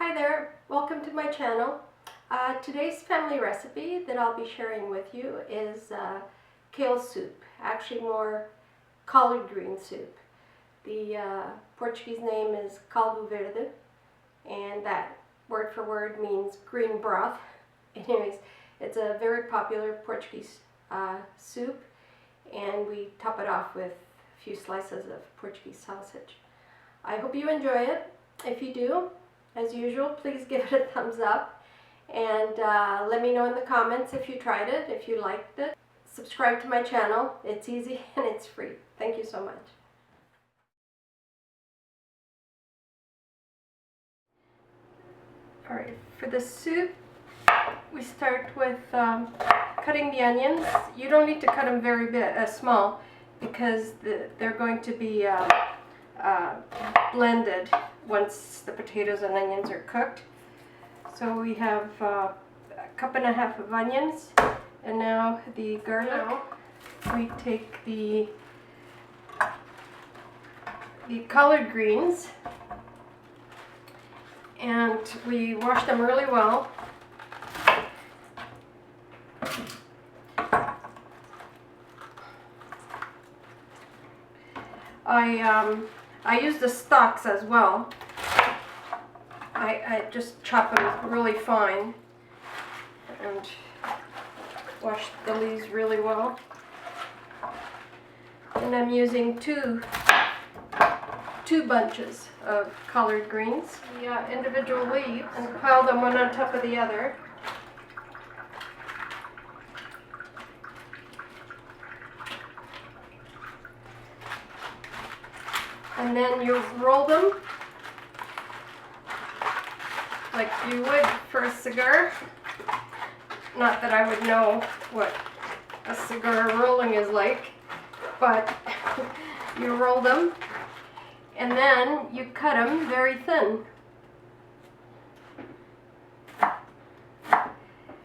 Hi there, welcome to my channel. Today's family recipe that I'll be sharing with you is kale soup, actually more collard green soup. The Portuguese name is Caldo Verde, and that word for word means green broth. Anyways, it's a very popular Portuguese soup, and we top it off with a few slices of Portuguese sausage. I hope you enjoy it. If you do, as usual, please give it a thumbs up and let me know in the comments if you tried it, if you liked it. Subscribe to my channel. It's easy and it's free. Thank you so much. Alright, for the soup, we start with cutting the onions. You don't need to cut them very small because they're going to be blended once the potatoes and onions are cooked. So we have a cup and a half of onions, and now the garlic. Now we take the collard greens and we wash them really well. I use the stalks as well. I just chop them really fine and wash the leaves really well. And I'm using two bunches of collard greens, the individual leaves, and pile them one on top of the other. And then you roll them like you would for a cigar. Not that I would know what a cigar rolling is like, but you roll them and then you cut them very thin.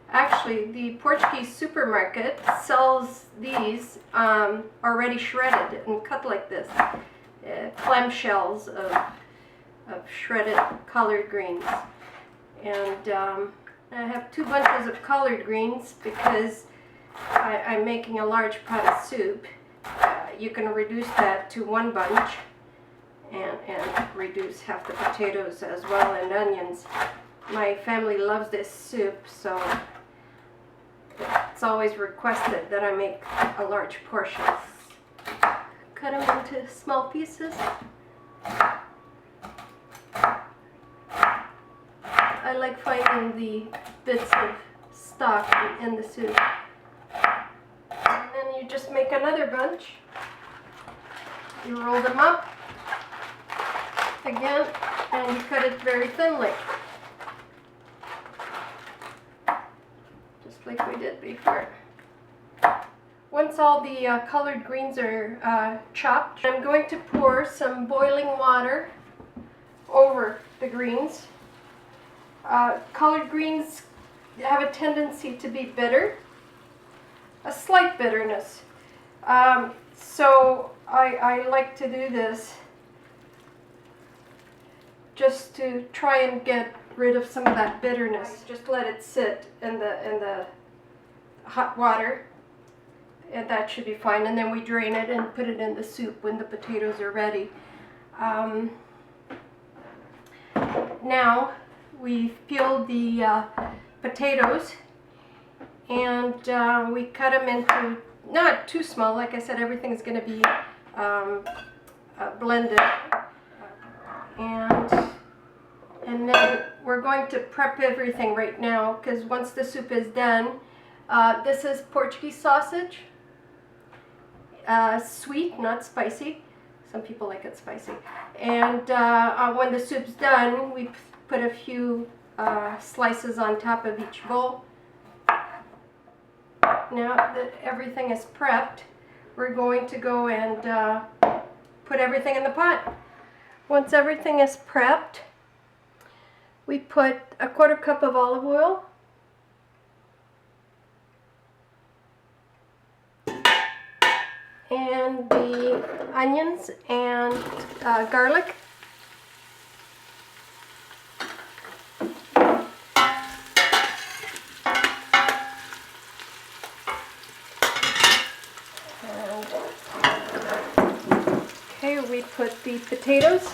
Actually, the Portuguese supermarket sells these already shredded and cut like this. Clamshells of shredded collard greens. And I have two bunches of collard greens because I'm making a large pot of soup. You can reduce that to one bunch and reduce half the potatoes as well and onions. My family loves this soup, so it's always requested that I make a large portion. Cut them into small pieces. I like finding the bits of stock in the soup. And then you just make another bunch. You roll them up again and you cut it very thinly. Just like we did before. Once all the collard greens are chopped, I'm going to pour some boiling water over the greens. Collard greens have a tendency to be bitter, a slight bitterness. So I like to do this just to try and get rid of some of that bitterness. Just let it sit in the hot water. And that should be fine, and then we drain it and put it in the soup when the potatoes are ready. Now we've peeled the potatoes and we cut them into not too small. Like I said, everything's going to be blended, and then we're going to prep everything right now, because once the soup is done, this is Portuguese sausage. Sweet, not spicy. Some people like it spicy. And when the soup's done, we put a few slices on top of each bowl. Now that everything is prepped, we're going to go and put everything in the pot. Once everything is prepped, we put a 1/4 cup of olive oil, and the onions and garlic. we put the potatoes.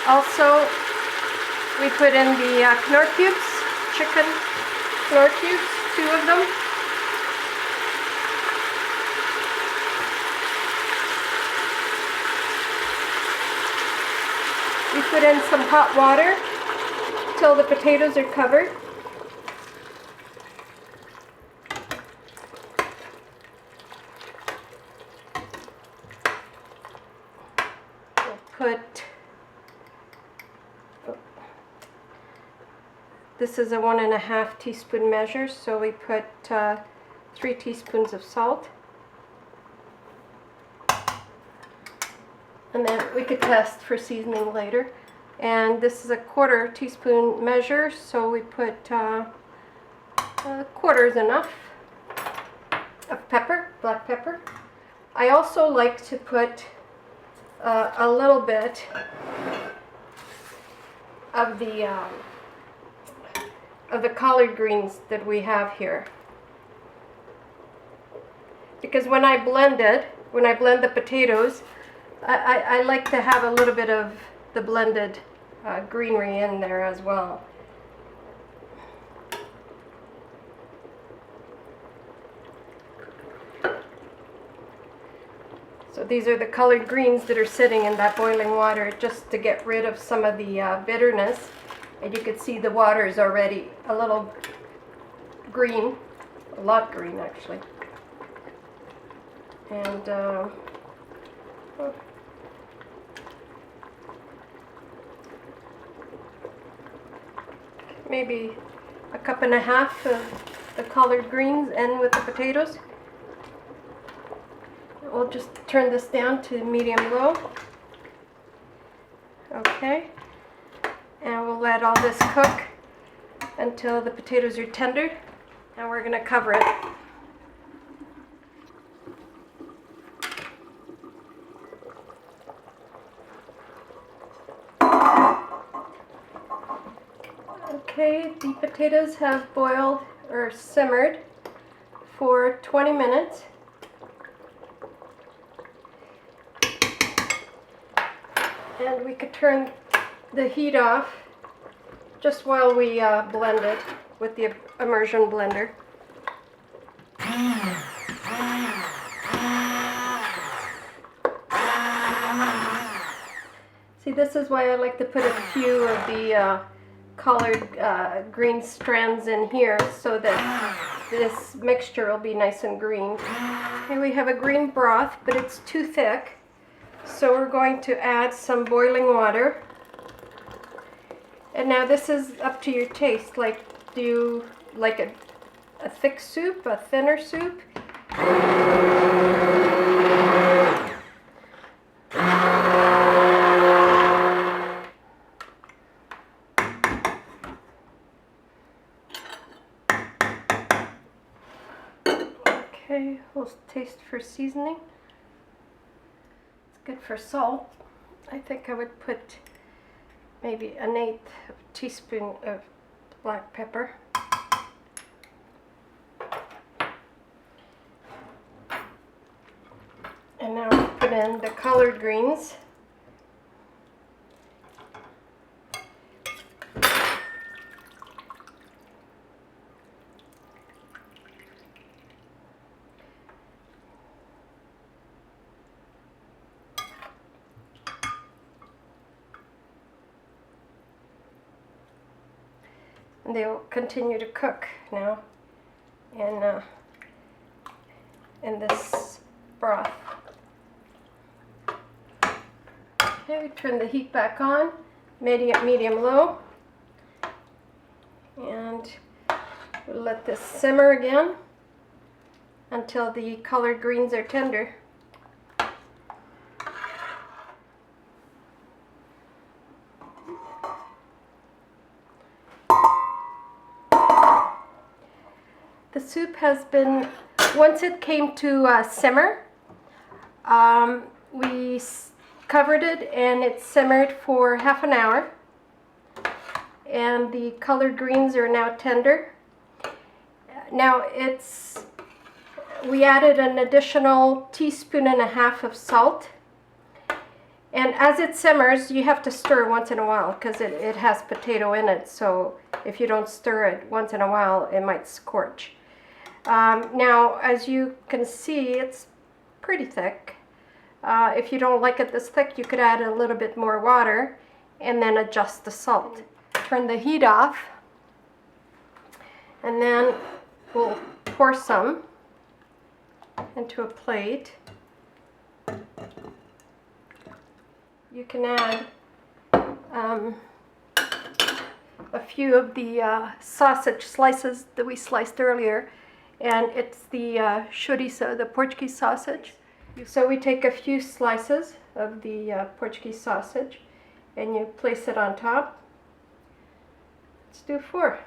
Also, we put in the Knorr cubes, chicken Knorr cubes, 2 of them. We put in some hot water till the potatoes are covered. We'll put, this is a 1.5 teaspoon measure, so we put 3 teaspoons of salt. And then we could test for seasoning later. And this is a 1/4 teaspoon measure, so we put a 1/4 is enough of pepper, black pepper. I also like to put a little bit of the collard greens that we have here, because when I blend the potatoes, I like to have a little bit of the blended greenery in there as well. So these are the colored greens that are sitting in that boiling water just to get rid of some of the bitterness. And you can see the water is already a little green, a lot green actually. And maybe 1.5 cups of the collard greens in with the potatoes. We'll just turn this down to medium-low. Okay. And we'll let all this cook until the potatoes are tender. And we're going to cover it. Okay, the potatoes have boiled or simmered for 20 minutes. And we could turn the heat off just while we blend it with the immersion blender. See, this is why I like to put a few of the collard green strands in here, so that this mixture will be nice and green. Here we have a green broth, but it's too thick, so we're going to add some boiling water. And now this is up to your taste. Like, do you like a thick soup, a thinner soup? Okay, we'll taste for seasoning. It's good for salt. I think I would put maybe 1/8 teaspoon of black pepper. And now we'll put in the collard greens. And they will continue to cook now in this broth. Okay, we turn the heat back on, medium-low, and we'll let this simmer again until the collard greens are tender. The soup has been, once it came to simmer, we covered it and it simmered for half an hour. and the colored greens are now tender. Now we added an additional 1.5 teaspoons of salt. And as it simmers, you have to stir once in a while because it has potato in it. So if you don't stir it once in a while, it might scorch. Now, as you can see, it's pretty thick. If you don't like it this thick, you could add a little bit more water and then adjust the salt. Turn the heat off, and then we'll pour some into a plate. You can add a few of the sausage slices that we sliced earlier, and it's the chouriço, the Portuguese sausage. So we take a few slices of the Portuguese sausage and you place it on top. Let's do 4.